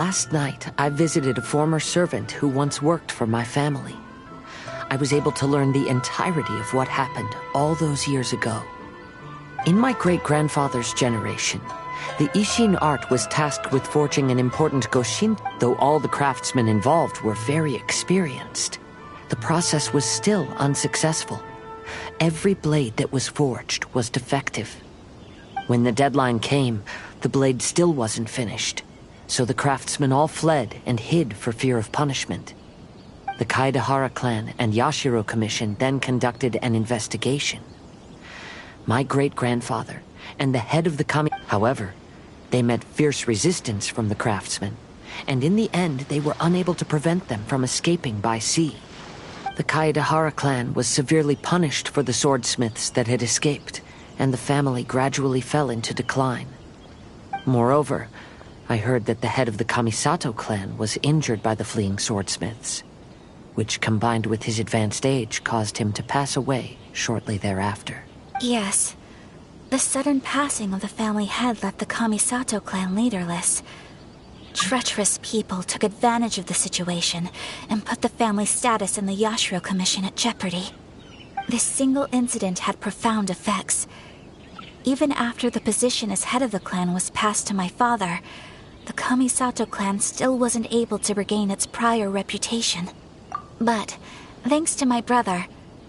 Last night, I visited a former servant who once worked for my family. I was able to learn the entirety of what happened all those years ago. In my great-grandfather's generation, the Ishin art was tasked with forging an important Goshin, though all the craftsmen involved were very experienced. The process was still unsuccessful. Every blade that was forged was defective. When the deadline came, the blade still wasn't finished, so the craftsmen all fled and hid for fear of punishment. The Kaedehara clan and Yashiro Commission then conducted an investigation. My great-grandfather and the head of the Kami... However, they met fierce resistance from the craftsmen, and in the end they were unable to prevent them from escaping by sea. The Kaedehara clan was severely punished for the swordsmiths that had escaped, and the family gradually fell into decline. Moreover, I heard that the head of the Kamisato clan was injured by the fleeing swordsmiths, which combined with his advanced age caused him to pass away shortly thereafter. Yes. The sudden passing of the family head left the Kamisato clan leaderless. Treacherous people took advantage of the situation and put the family's status in the Yashiro Commission at jeopardy. This single incident had profound effects. Even after the position as head of the clan was passed to my father, the Kamisato clan still wasn't able to regain its prior reputation. But, thanks to my brother,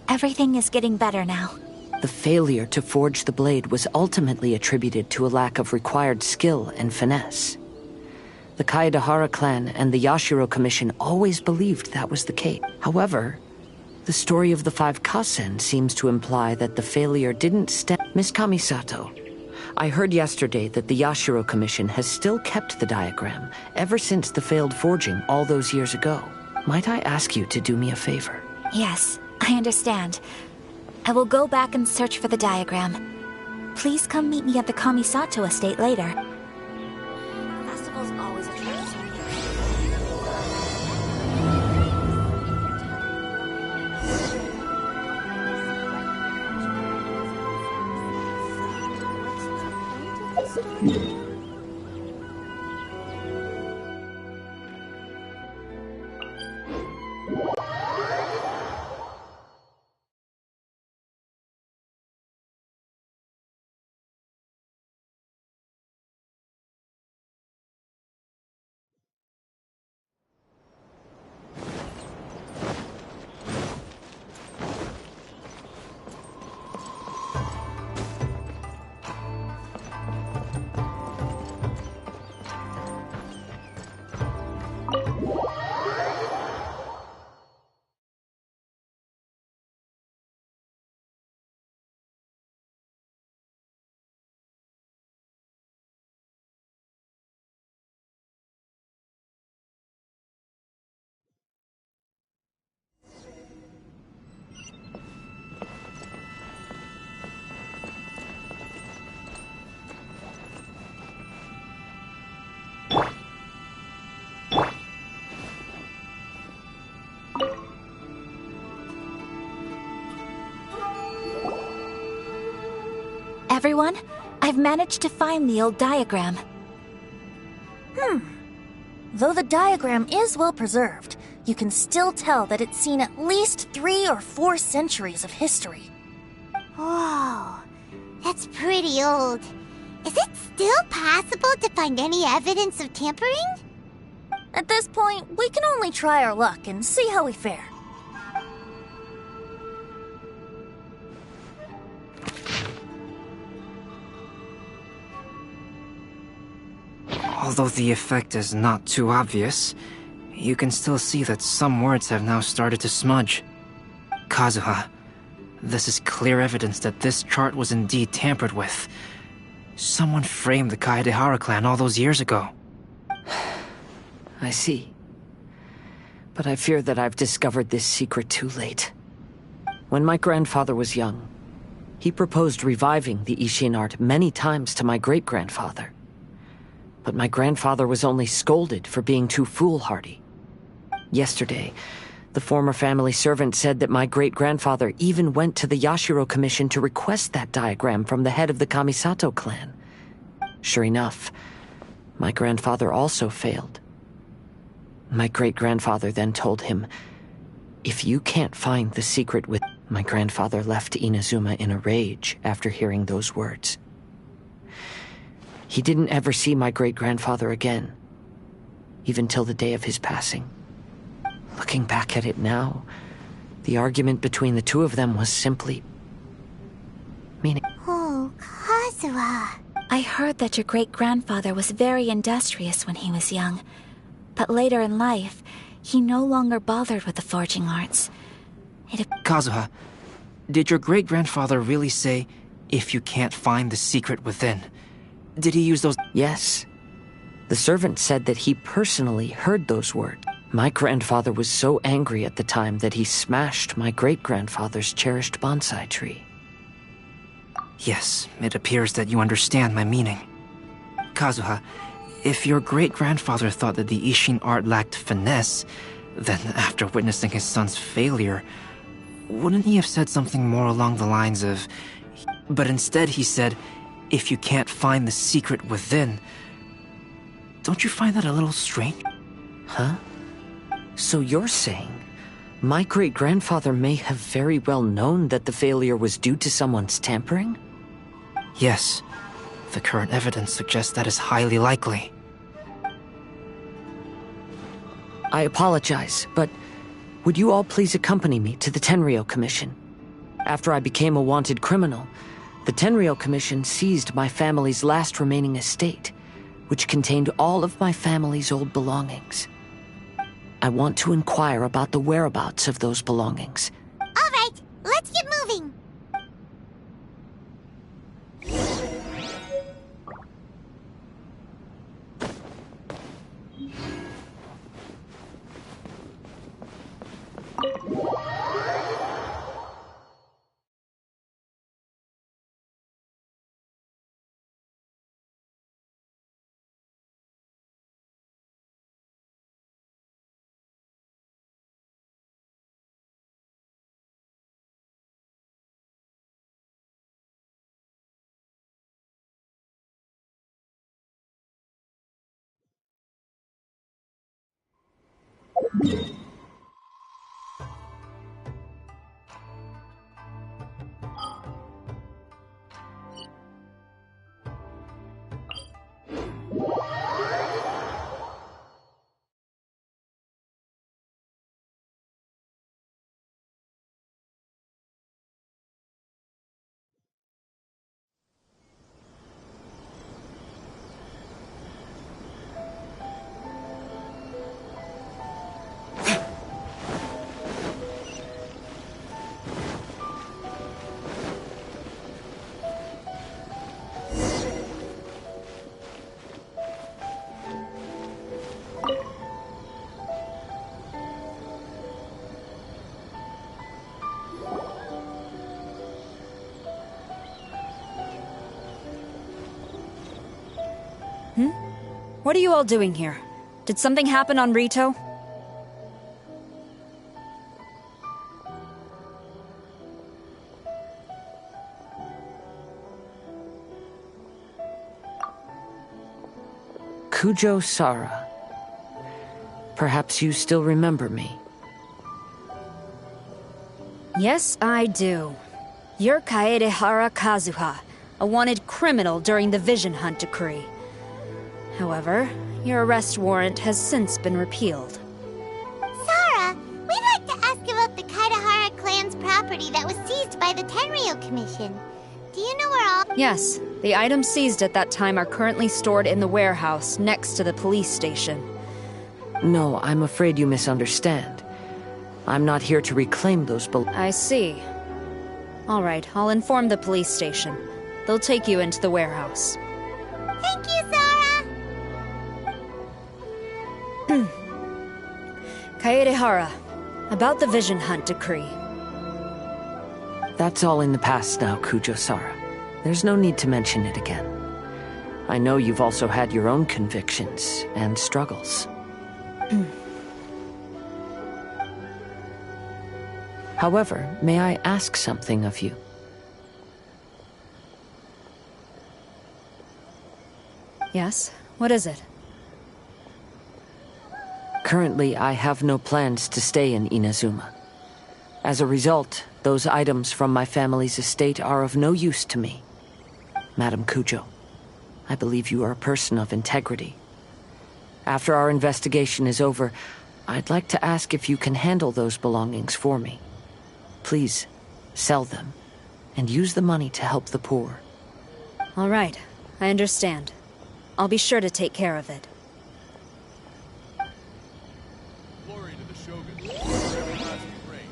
everything is getting better now. The failure to forge the blade was ultimately attributed to a lack of required skill and finesse. The Kaedehara clan and the Yashiro Commission always believed that was the case. However, the story of the 5 Kasen seems to imply that the failure didn't stem... Miss Kamisato, I heard yesterday that the Yashiro Commission has still kept the diagram ever since the failed forging all those years ago. Might I ask you to do me a favor? Yes, I understand. I will go back and search for the diagram. Please come meet me at the Kamisato estate later. Festival's always a treat. Everyone, I've managed to find the old diagram. Though the diagram is well preserved, you can still tell that it's seen at least 3 or 4 centuries of history. Whoa, that's pretty old. Is it still possible to find any evidence of tampering? At this point, we can only try our luck and see how we fare. Although the effect is not too obvious, you can still see that some words have now started to smudge. Kazuha, this is clear evidence that this chart was indeed tampered with. Someone framed the Kaedehara clan all those years ago. I see. But I fear that I've discovered this secret too late. When my grandfather was young, he proposed reviving the Ishin art many times to my great-grandfather. But my grandfather was only scolded for being too foolhardy. Yesterday, the former family servant said that my great-grandfather even went to the Yashiro Commission to request that diagram from the head of the Kamisato clan. Sure enough, my grandfather also failed, My great-grandfather then told him, "If you can't find the secret with..." My grandfather left Inazuma in a rage after hearing those words. He didn't ever see my great-grandfather again, even till the day of his passing. Looking back at it now, the argument between the two of them was simply... meaning... Oh, Kazuha. I heard that your great-grandfather was very industrious when he was young, but later in life, he no longer bothered with the forging arts. Kazuha, did your great-grandfather really say, "If you can't find the secret within"? Did he use those... Yes. The servant said that he personally heard those words. My grandfather was so angry at the time that he smashed my great-grandfather's cherished bonsai tree. Yes, it appears that you understand my meaning. Kazuha, if your great-grandfather thought that the Ishin art lacked finesse, then after witnessing his son's failure, wouldn't he have said something more along the lines of... But instead he said, "If you can't find the secret within." Don't you find that a little strange? Huh? So you're saying my great-grandfather may have very well known that the failure was due to someone's tampering? Yes. The current evidence suggests that is highly likely. I apologize, but would you all please accompany me to the Tenryou Commission? After I became a wanted criminal, the Tenryou Commission seized my family's last remaining estate, which contained all of my family's old belongings. I want to inquire about the whereabouts of those belongings. All right, let's get moving. What are you all doing here? Did something happen on Rito? Kujo Sara. Perhaps you still remember me. Yes, I do. You're Kaedehara Kazuha, a wanted criminal during the Vision Hunt decree. However, your arrest warrant has since been repealed. Sara, we'd like to ask about the Kaedehara clan's property that was seized by the Tenryou Commission. Do you know where all... Yes, the items seized at that time are currently stored in the warehouse next to the police station. No, I'm afraid you misunderstand. I'm not here to reclaim those I see. All right, I'll inform the police station. They'll take you into the warehouse. Thank you, Sara! Kaedehara, about the Vision Hunt decree. That's all in the past now, Kujo-Sara. There's no need to mention it again. I know you've also had your own convictions and struggles. However, may I ask something of you? Yes? What is it? Currently, I have no plans to stay in Inazuma. As a result, those items from my family's estate are of no use to me. Madam Kujo, I believe you are a person of integrity. After our investigation is over, I'd like to ask if you can handle those belongings for me. Please, sell them, and use the money to help the poor. All right, I understand. I'll be sure to take care of it. Glory to the Shogun. Everlasting reign.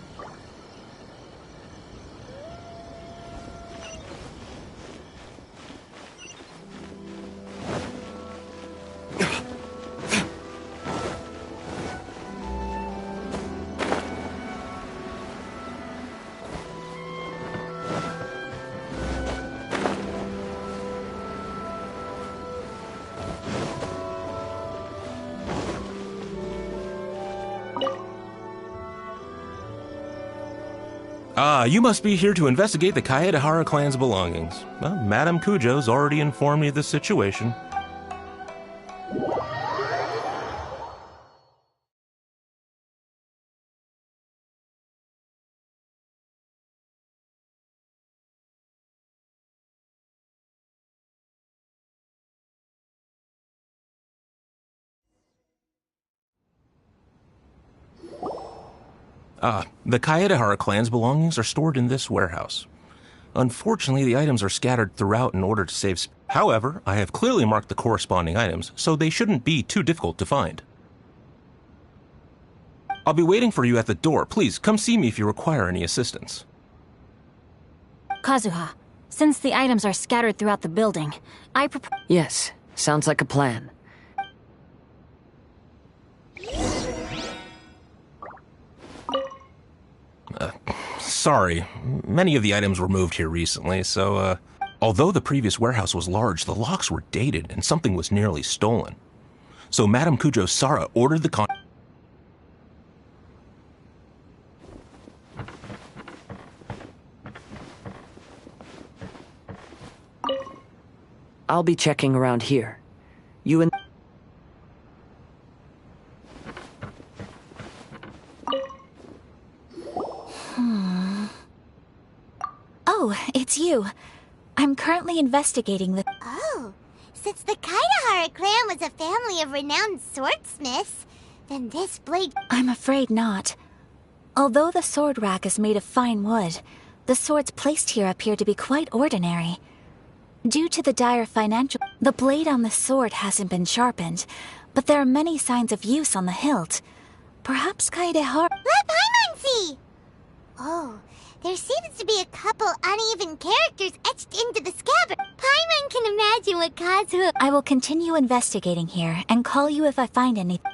Ah, you must be here to investigate the Kaedehara clan's belongings. Well, Madame Kujo's already informed me of the situation. The Kaedehara clan's belongings are stored in this warehouse. Unfortunately, the items are scattered throughout in order to save space. However, I have clearly marked the corresponding items, so they shouldn't be too difficult to find. I'll be waiting for you at the door. Please, come see me if you require any assistance. Kazuha, since the items are scattered throughout the building, I propose... Yes, sounds like a plan. Sorry, many of the items were moved here recently, so, although the previous warehouse was large, the locks were dated and something was nearly stolen. So Madame Kujo Sara ordered the I'll be checking around here. You and... Oh, it's you. I'm currently investigating the... Oh, since the Kaedehara clan was a family of renowned swordsmiths, then this blade... I'm afraid not. Although the sword rack is made of fine wood, the swords placed here appear to be quite ordinary. Due to the dire financial... The blade on the sword hasn't been sharpened, but there are many signs of use on the hilt. Perhaps Kaedehara... Let Paimon see! Oh, there seems to be a couple uneven characters etched into the scabbard. Paimon can imagine what Kazuha... I will continue investigating here and call you if I find anything.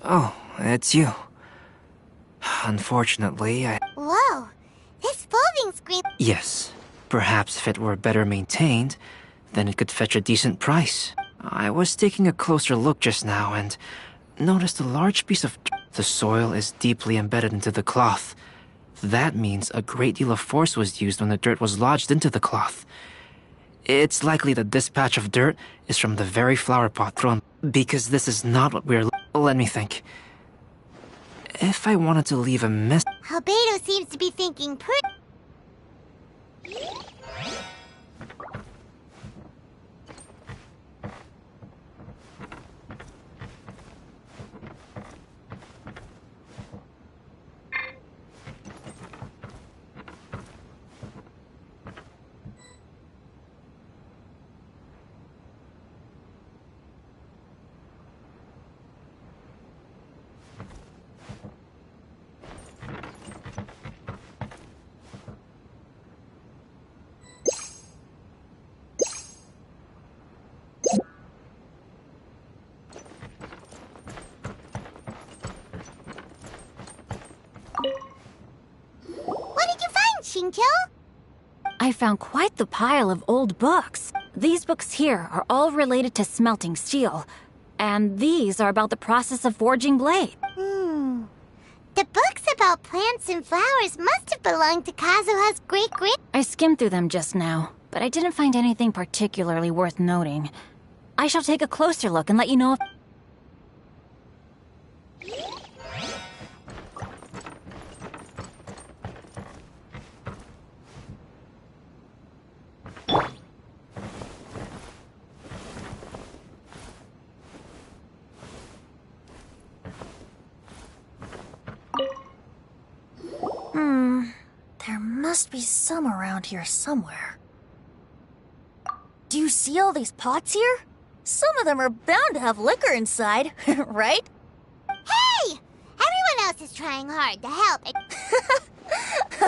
Oh, it's you. Unfortunately, Whoa, this folding screen... Yes, perhaps if it were better maintained, then it could fetch a decent price. I was taking a closer look just now and noticed a large piece of... The soil is deeply embedded into the cloth. That means a great deal of force was used when the dirt was lodged into the cloth. It's likely that this patch of dirt is from the very flower pot thrown... Because this is not what we're... Let me think. If I wanted to leave a mess... Albedo seems to be thinking I found quite the pile of old books. These books here are all related to smelting steel, and these are about the process of forging blade. The books about plants and flowers must have belonged to Kazuha's great-grand... I skimmed through them just now, but I didn't find anything particularly worth noting. I shall take a closer look and let you know if... There must be some around here somewhere. Do you see all these pots here? Some of them are bound to have liquor inside, right? Hey! Everyone else is trying hard to help.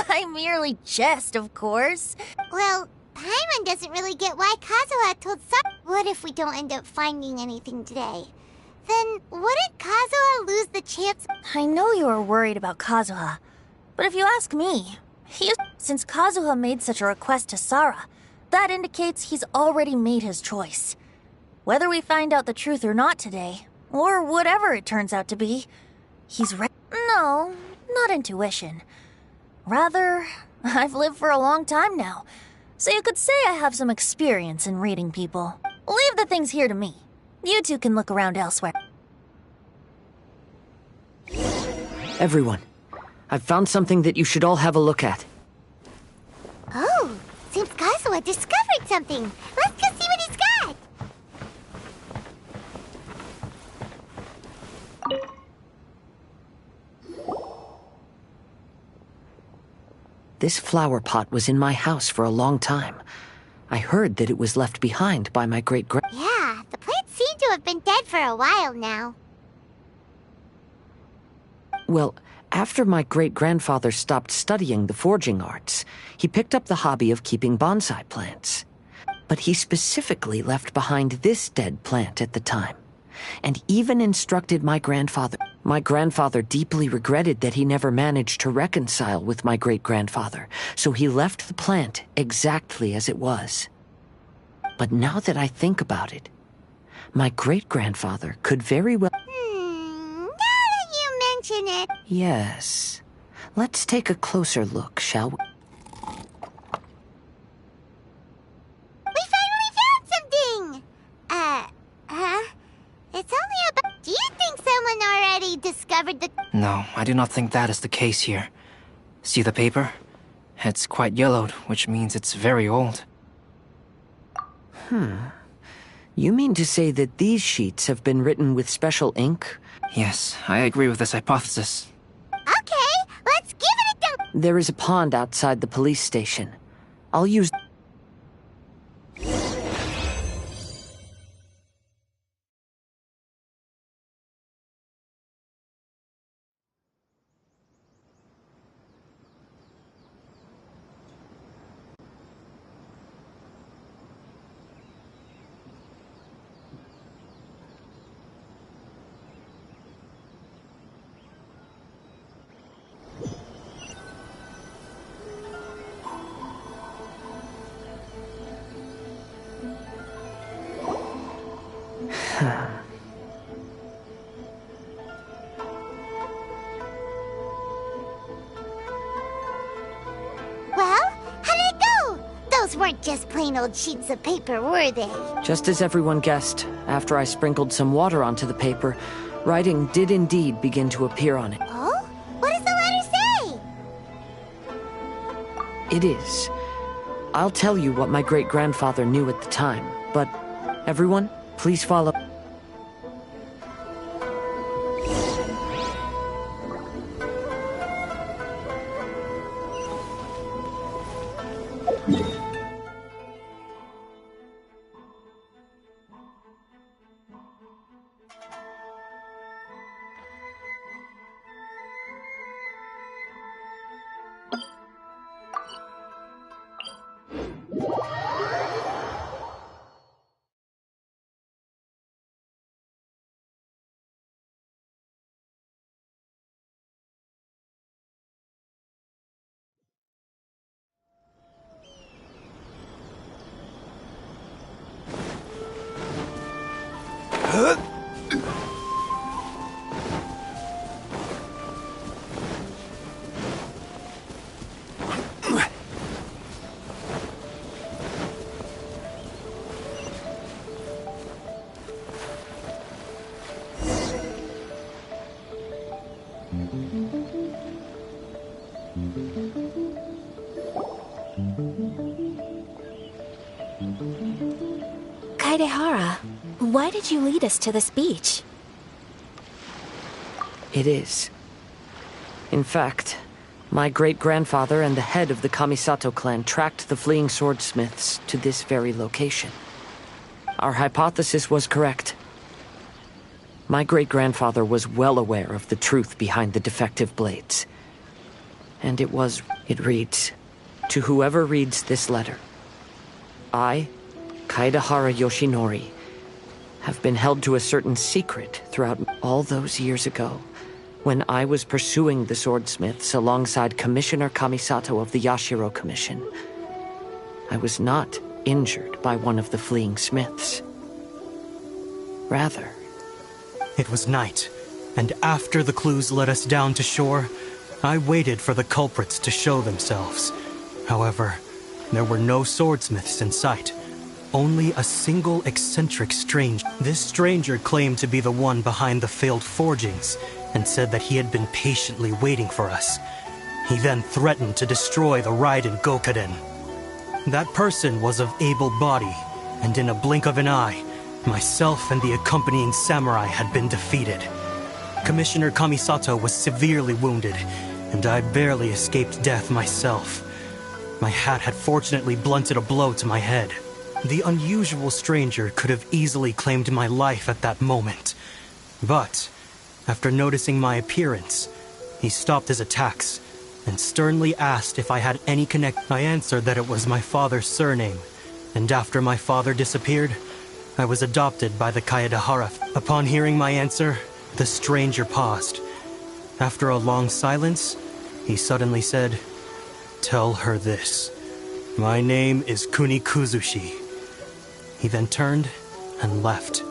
I merely jest, of course. Well, Paimon doesn't really get why Kazuha told Sakura. What if we don't end up finding anything today? Then wouldn't Kazuha lose the chance? I know you are worried about Kazuha, but if you ask me, since Kazuha made such a request to Sara, that indicates he's already made his choice. Whether we find out the truth or not today, or whatever it turns out to be, he's ready. No, not intuition. Rather, I've lived for a long time now, so you could say I have some experience in reading people. Leave the things here to me. You two can look around elsewhere. Everyone, I've found something that you should all have a look at. Oh, seems Kazuha discovered something. Let's go see what he's got. This flower pot was in my house for a long time. I heard that it was left behind by my great-grand... Yeah, the plants seem to have been dead for a while now. Well, after my great-grandfather stopped studying the forging arts, he picked up the hobby of keeping bonsai plants. But he specifically left behind this dead plant at the time, and even instructed my grandfather. My grandfather deeply regretted that he never managed to reconcile with my great-grandfather, so he left the plant exactly as it was. But now that I think about it, my great-grandfather could very well... Now that you mention it... Yes. Let's take a closer look, shall we? We finally found something! It's only about... Do you think someone already discovered the... No, I do not think that is the case here. See the paper? It's quite yellowed, which means it's very old. You mean to say that these sheets have been written with special ink? Yes, I agree with this hypothesis. Okay, let's give it a go! There is a pond outside the police station. I'll use... Well, how did it go? Those weren't just plain old sheets of paper, were they? Just as everyone guessed, after I sprinkled some water onto the paper, writing did indeed begin to appear on it. Oh? What does the letter say? It is. I'll tell you what my great-grandfather knew at the time, but everyone, please follow. Kaedehara, why did you lead us to this beach? It is. In fact, my great-grandfather and the head of the Kamisato clan tracked the fleeing swordsmiths to this very location. Our hypothesis was correct. My great-grandfather was well aware of the truth behind the defective blades. And it reads, "To whoever reads this letter, I, Kaedehara Yoshinori, have been held to a certain secret throughout all those years ago, when I was pursuing the swordsmiths alongside Commissioner Kamisato of the Yashiro Commission. I was not injured by one of the fleeing smiths. Rather, It was night, and after the clues led us down to shore, I waited for the culprits to show themselves. However, there were no swordsmiths in sight. Only a single eccentric stranger. This stranger claimed to be the one behind the failed forgings, and said that he had been patiently waiting for us. He then threatened to destroy the Raiden Gokaden. That person was of able body, and in a blink of an eye, myself and the accompanying samurai had been defeated. Commissioner Kamisato was severely wounded, and I barely escaped death myself. My hat had fortunately blunted a blow to my head. The unusual stranger could have easily claimed my life at that moment. But, after noticing my appearance, he stopped his attacks and sternly asked if I had any connection. I answered that it was my father's surname, and after my father disappeared, I was adopted by the Kaedehara. Upon hearing my answer, the stranger paused. After a long silence, he suddenly said, "Tell her this. My name is Kunikuzushi." He then turned and left.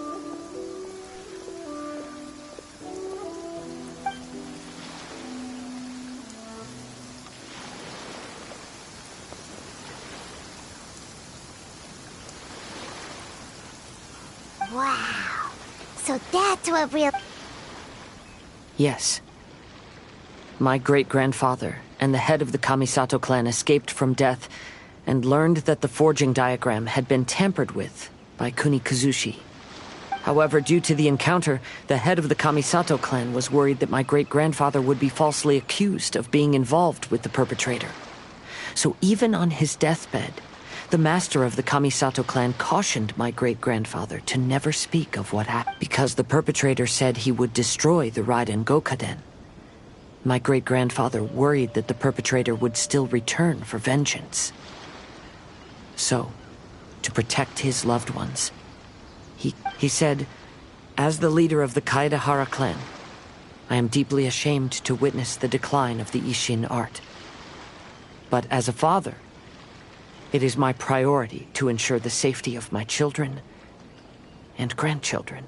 Wow. So that's what real... Yes. My great-grandfather and the head of the Kamisato clan escaped from death and learned that the forging diagram had been tampered with by Kunikuzushi. However, due to the encounter, the head of the Kamisato clan was worried that my great-grandfather would be falsely accused of being involved with the perpetrator. So even on his deathbed, the master of the Kamisato clan cautioned my great-grandfather to never speak of what happened, because the perpetrator said he would destroy the Raiden Gokaden. My great-grandfather worried that the perpetrator would still return for vengeance. So, to protect his loved ones, he said, "As the leader of the Kaedehara clan, I am deeply ashamed to witness the decline of the Isshin art. But as a father, it is my priority to ensure the safety of my children and grandchildren."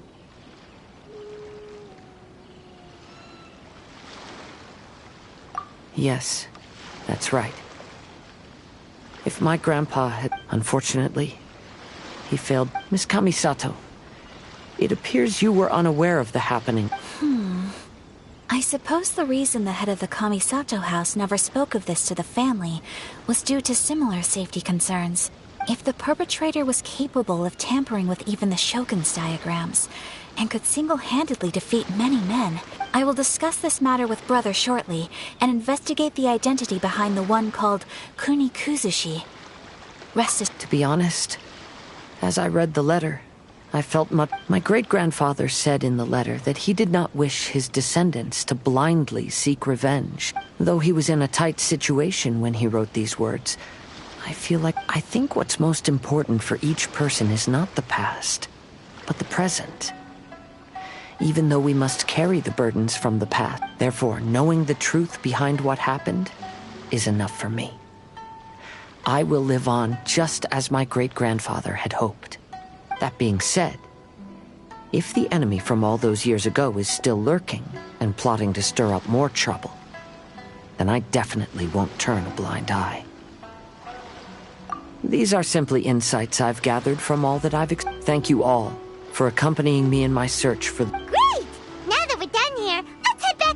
Yes, that's right. If my grandpa had... Unfortunately, he failed. Miss Kamisato, it appears you were unaware of the happening. I suppose the reason the head of the Kamisato house never spoke of this to the family was due to similar safety concerns. If the perpetrator was capable of tampering with even the Shogun's diagrams, and could single-handedly defeat many men, I will discuss this matter with Brother shortly, and investigate the identity behind the one called Kunikuzushi. To be honest, as I read the letter, I felt my great-grandfather said in the letter that he did not wish his descendants to blindly seek revenge. Though he was in a tight situation when he wrote these words, I think what's most important for each person is not the past, but the present. Even though we must carry the burdens from the past, therefore, knowing the truth behind what happened is enough for me. I will live on just as my great-grandfather had hoped. That being said, If the enemy from all those years ago is still lurking and plotting to stir up more trouble, then I definitely won't turn a blind eye. These are simply insights I've gathered from all that Thank you all for accompanying me in my search for Great! Now that we're done here, let's head back.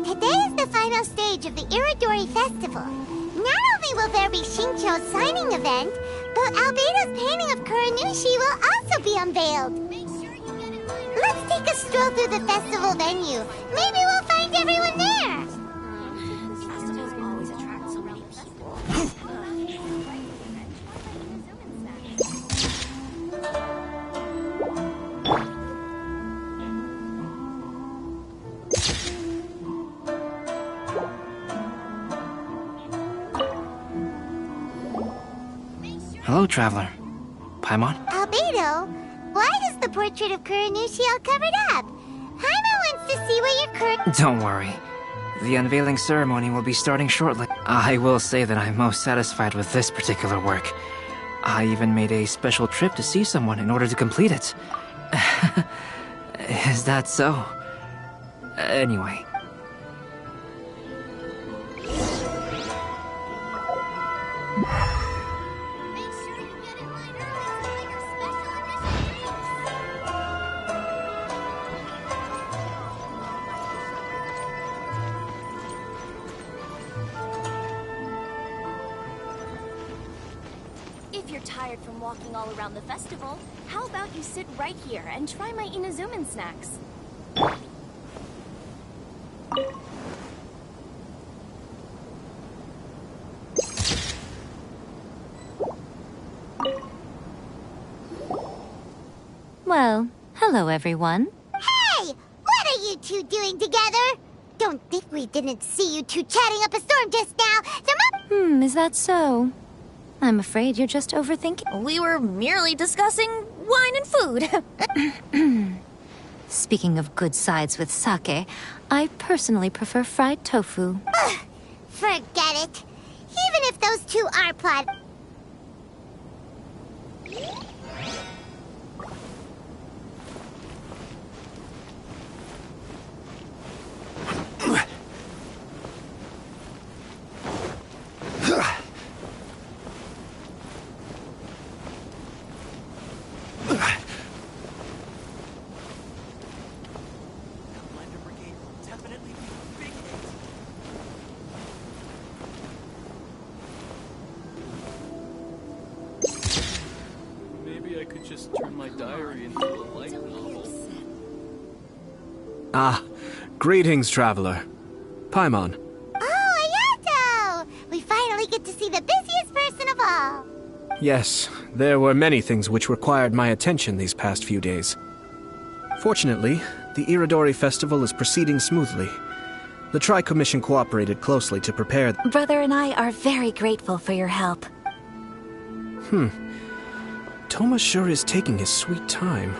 Today is the final stage of the Irodori Festival. Not only will there be Shincho's signing event, but Albedo's painting of Kuranushi will also be unveiled. Let's take a stroll through the festival venue. Maybe we'll find everyone there. Festivals always attract so many people. Hello, traveler. Paimon? Albedo, why is the portrait of Kuranushi all covered up? Paimon wants to see what your Don't worry. The unveiling ceremony will be starting shortly. I will say that I'm most satisfied with this particular work. I even made a special trip to see someone in order to complete it. Is that so? Anyway. If you're tired from walking all around the festival, how about you sit right here and try my Inazuman snacks? Well, hello everyone. Hey! What are you two doing together? Don't think we didn't see you two chatting up a storm just now. Is that so? I'm afraid you're just overthinking. We were merely discussing wine and food. Speaking of good sides with sake, I personally prefer fried tofu. Forget it. Even if those two are plot. Maybe I could just turn my diary into a light novel. Ah, greetings, traveler. Paimon. Oh, Ayato! We finally get to see the busiest person of all. Yes, there were many things which required my attention these past few days. Fortunately, the Irodori festival is proceeding smoothly. The Tri-Commission cooperated closely to prepare... Brother and I are very grateful for your help. Toma sure is taking his sweet time.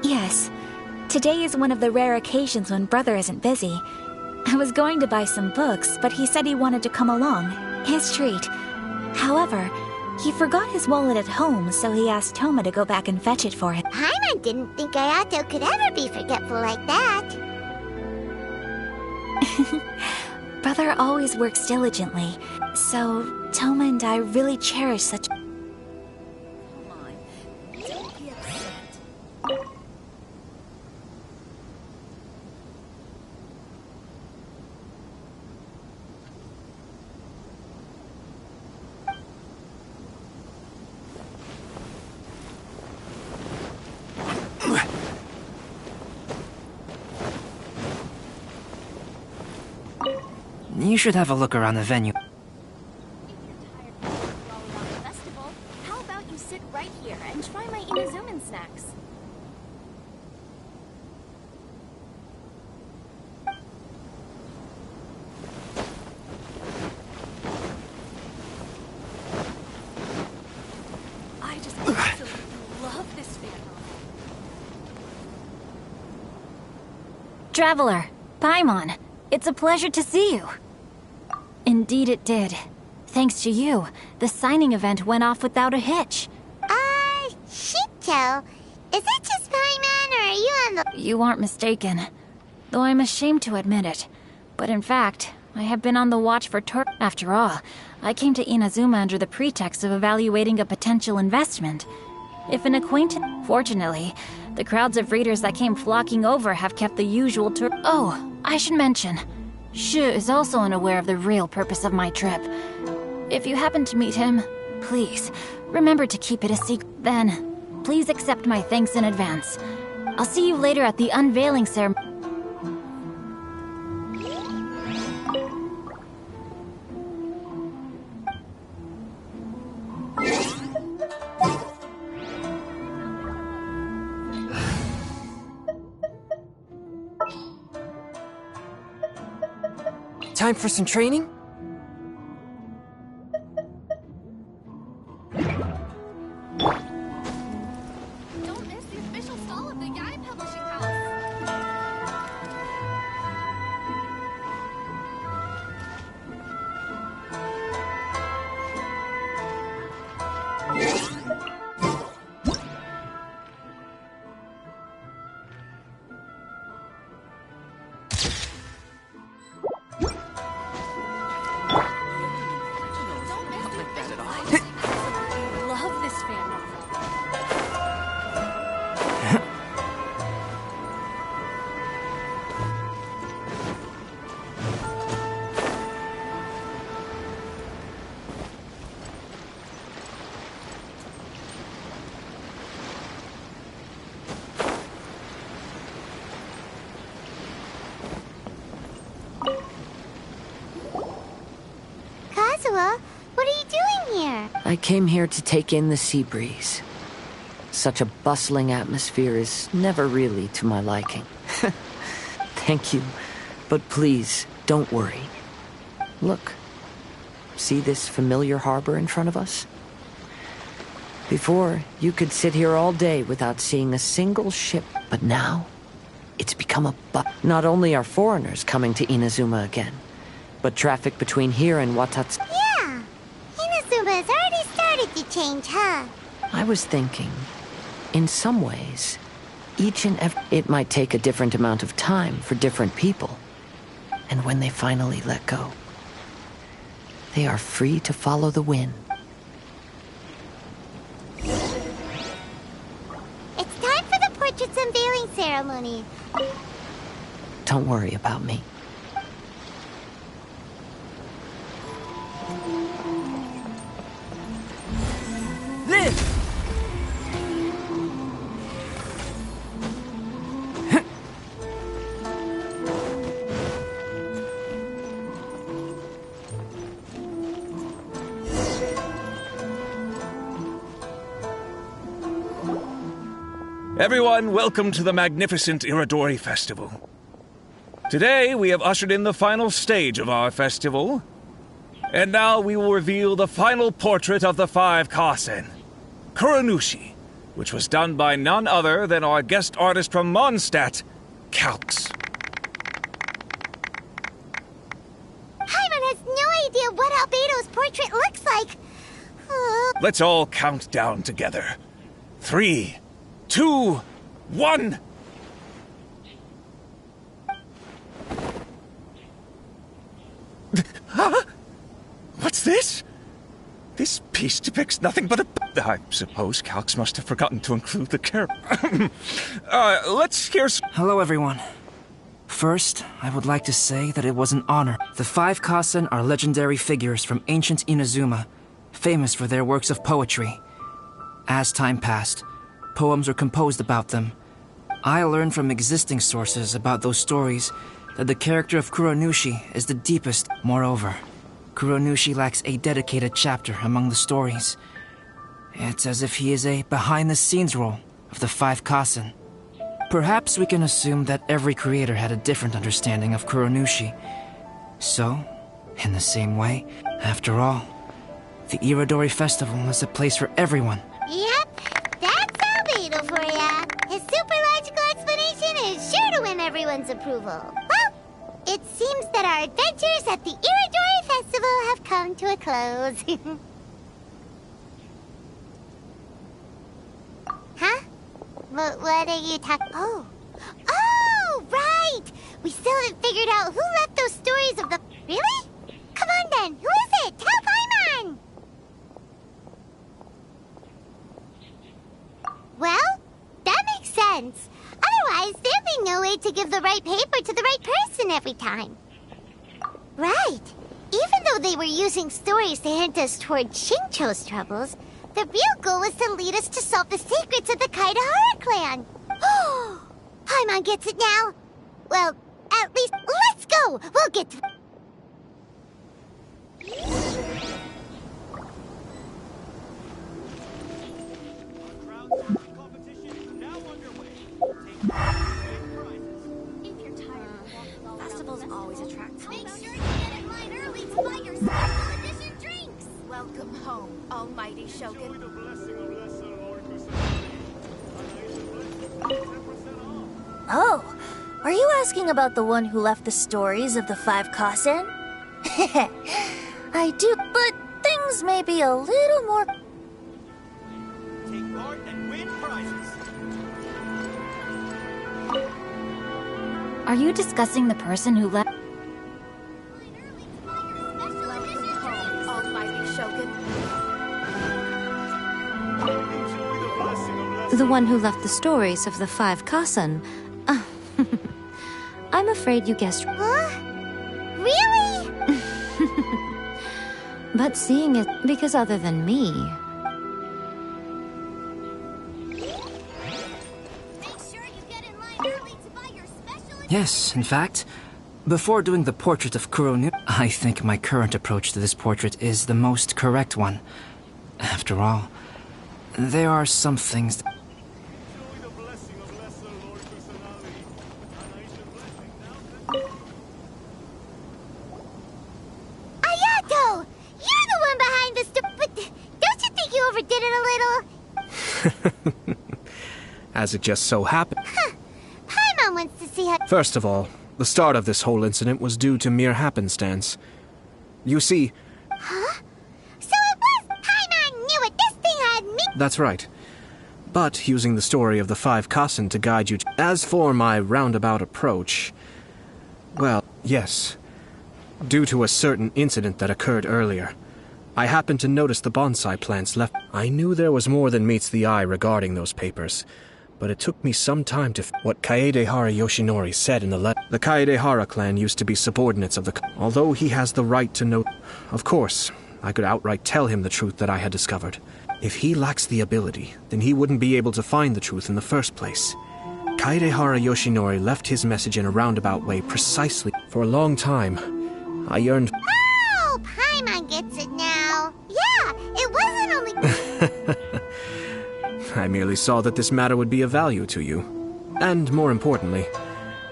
Yes. Today is one of the rare occasions when Brother isn't busy. I was going to buy some books, but he said he wanted to come along. His treat. However, he forgot his wallet at home, so he asked Toma to go back and fetch it for him. Paimon didn't think Ayato could ever be forgetful like that. Brother always works diligently, so Toma and I really cherish such... You should have a look around the venue. If you're tired of walking all around the festival, how about you sit right here and try my Inazuman snacks? I just absolutely love this fan novel. Traveler, Paimon, it's a pleasure to see you. Indeed it did. Thanks to you, the signing event went off without a hitch. Shincho, is it just Paimon, or are you on the... You aren't mistaken. Though I'm ashamed to admit it. But in fact, I have been on the watch for After all, I came to Inazuma under the pretext of evaluating a potential investment. If an acquaintance... Fortunately, the crowds of readers that came flocking over have kept the usual tour... Oh, I should mention, Shu is also unaware of the real purpose of my trip. If you happen to meet him, please, remember to keep it a secret. Then, please accept my thanks in advance. I'll see you later at the unveiling ceremony. Time for some training? Don't miss the official stall of the Yai Publishing House. Love this fan novel. Kazuha, what are you doing here? I came here to take in the sea breeze. Such a bustling atmosphere is never really to my liking. Thank you, but please, don't worry. Look, see this familiar harbor in front of us? Before, you could sit here all day without seeing a single ship, but now, it's become a Not only are foreigners coming to Inazuma again, but traffic between here and Watatsu. Yeah, Inazuma has already started to change, huh? I was thinking, in some ways, each and every... It might take a different amount of time for different people. And when they finally let go, they are free to follow the wind. It's time for the portrait's unveiling ceremony. Don't worry about me. Live! Everyone, welcome to the magnificent Irodori Festival. Today, we have ushered in the final stage of our festival. And now we will reveal the final portrait of the 5 Kasen, Kuranushi, which was done by none other than our guest artist from Mondstadt, Calx. Paimon has no idea what Albedo's portrait looks like. Let's all count down together. 3, 2, 1. Huh? What's this? This piece depicts nothing but a... I suppose Calx must have forgotten to include the character. Let's hear... Hello, everyone. First, I would like to say that it was an honor. The 5 Kasen are legendary figures from ancient Inazuma, famous for their works of poetry. As time passed, poems were composed about them. I learned from existing sources about those stories that the character of Kuronushi is the deepest. Moreover, Kuronushi lacks a dedicated chapter among the stories. It's as if he is a behind-the-scenes role of the Five Kasen. Perhaps we can assume that every creator had a different understanding of Kuronushi. So, in the same way, after all, the Irodori Festival is a place for everyone. Yep, that's Albedo for ya. His super logical explanation is sure to win everyone's approval. Well, it seems that our adventures at the Irodori Festival have come to a close. Huh? What are you talking? Oh, right! We still haven't figured out who left those stories of the... Really? Come on then, who is it? Tell Paimon! Well, that makes sense. Otherwise, there'd be no way to give the right paper to the right person every time. Right. Even though they were using stories to hint us toward Shincho's troubles, the real goal was to lead us to solve the secrets of the Kaidahara clan. Oh, Paimon gets it now. Well, at least, let's go! We'll get to... Festivals always attract. Make sure you get in line early to buy your special edition drinks. Welcome home, Almighty Shogun. Oh, are you asking about the one who left the stories of the Five Kasen? I do, but things may be a little more... Take part and win prizes. Are you discussing the person who left? Welcome home, Almighty Shogun. The one who left the stories of the Five Kasen. I'm afraid you guessed. Huh? Really? But seeing it, because other than me... Yes, in fact, before doing the portrait of Kuronu, I think my current approach to this portrait is the most correct one. After all, there are some things... Ayato! You're the one behind the but don't you think you overdid it a little? As it just so happened. Huh. Paimon wants to see how... First of all, the start of this whole incident was due to mere happenstance. You see... Huh? So it was Paimon knew it! This thing had me... That's right. But using the story of the Five Kasen to guide you... As for my roundabout approach... Well, yes. Due to a certain incident that occurred earlier, I happened to notice the bonsai plants left. I knew there was more than meets the eye regarding those papers, but it took me some time to... What Kaedehara Yoshinori said in the letter. The Kaedehara clan used to be subordinates of the... Although he has the right to know... Of course, I could outright tell him the truth that I had discovered. If he lacks the ability, then he wouldn't be able to find the truth in the first place. Kaedehara Yoshinori left his message in a roundabout way precisely. For a long time, I yearned... Oh, Paimon gets it now. Yeah, it wasn't only... I merely saw that this matter would be of value to you. And more importantly,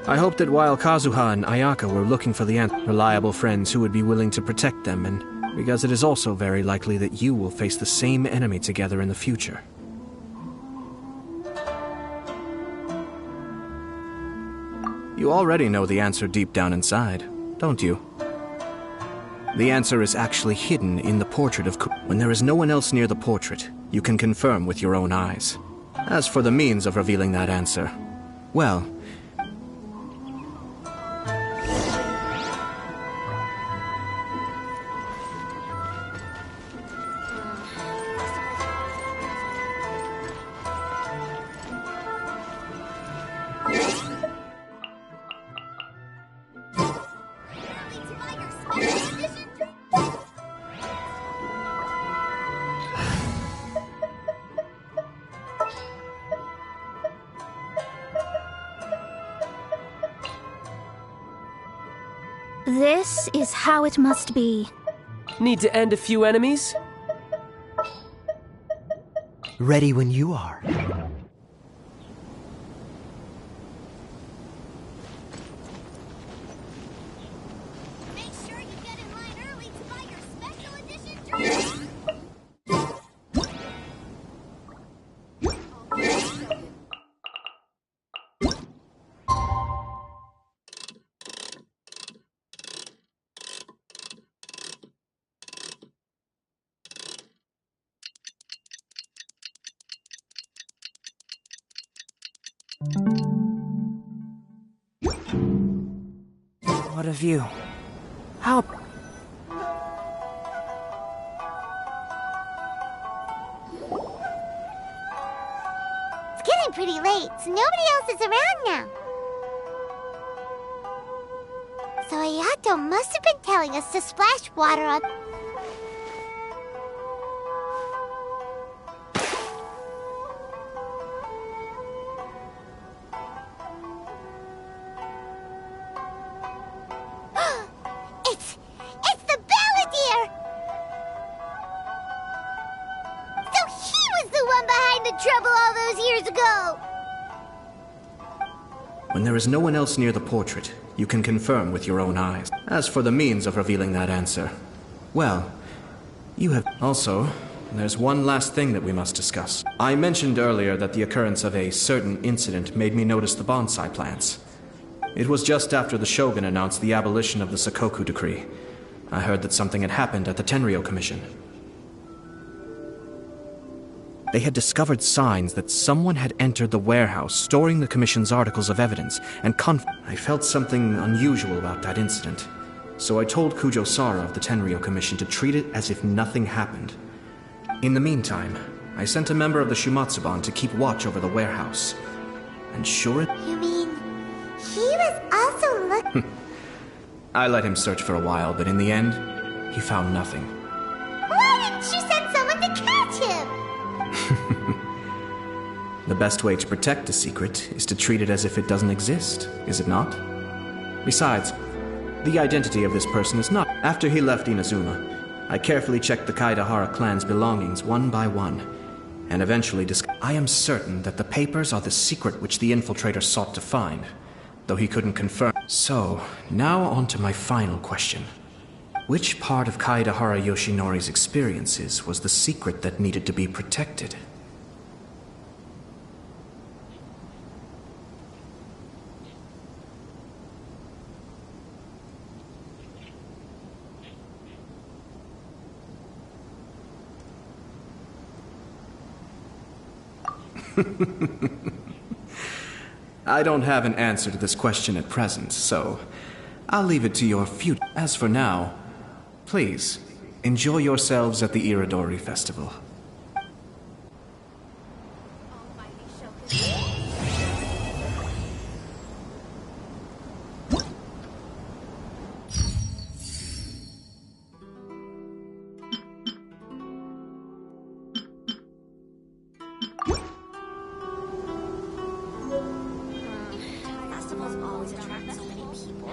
I hoped that while Kazuha and Ayaka were looking for the reliable friends who would be willing to protect them, and because it is also very likely that you will face the same enemy together in the future. You already know the answer deep down inside, don't you? The answer is actually hidden in the portrait of When there is no one else near the portrait, you can confirm with your own eyes. As for the means of revealing that answer, well... This is how it must be. Need to end a few enemies? Ready when you are. Make sure you get in line early to buy your special edition drink. What a view. How... It's getting pretty late, so nobody else is around now. So Ayato must have been telling us to splash water on... It's the Balladeer! So he was the one behind the trouble all those years ago! When there is no one else near the portrait, you can confirm with your own eyes. As for the means of revealing that answer, well, you have... Also, there's one last thing that we must discuss. I mentioned earlier that the occurrence of a certain incident made me notice the bonsai plants. It was just after the Shogun announced the abolition of the Sakoku decree. I heard that something had happened at the Tenryou Commission. They had discovered signs that someone had entered the warehouse storing the Commission's articles of evidence, and I felt something unusual about that incident. So I told Kujo Sara of the Tenryou Commission to treat it as if nothing happened. In the meantime, I sent a member of the Shumatsuban to keep watch over the warehouse. And sure it... You mean... he was also looking... I let him search for a while, but in the end, he found nothing. Why didn't you send someone to catch him? The best way to protect a secret is to treat it as if it doesn't exist, is it not? Besides, the identity of this person is not... After he left Inazuma, I carefully checked the Kaidahara clan's belongings one by one, and eventually discovered... I am certain that the papers are the secret which the infiltrator sought to find, though he couldn't confirm. So, now on to my final question. Which part of Kaidahara Yoshinori's experiences was the secret that needed to be protected? I don't have an answer to this question at present, so I'll leave it to your future. As for now, please, enjoy yourselves at the Irodori Festival. Festivals always attract so many people.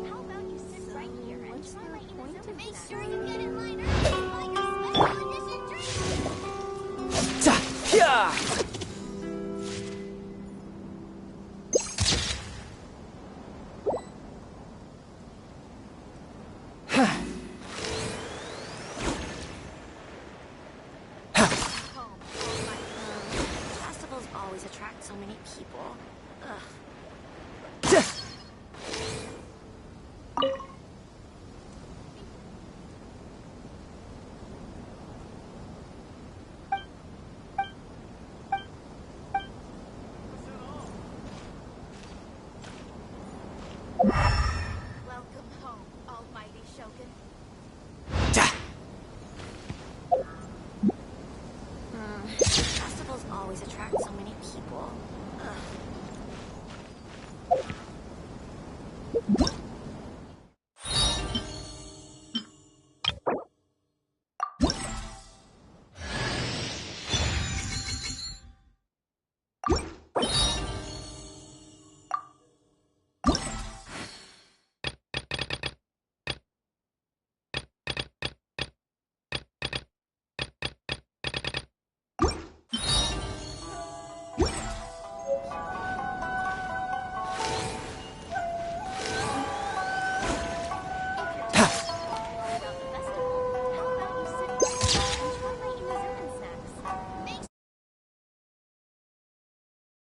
How about you sit right here and try my innocent? Make sure you get in line early to buy your special edition drink. Yeah! Festivals always attract so many people. Ugh. always attract so many people.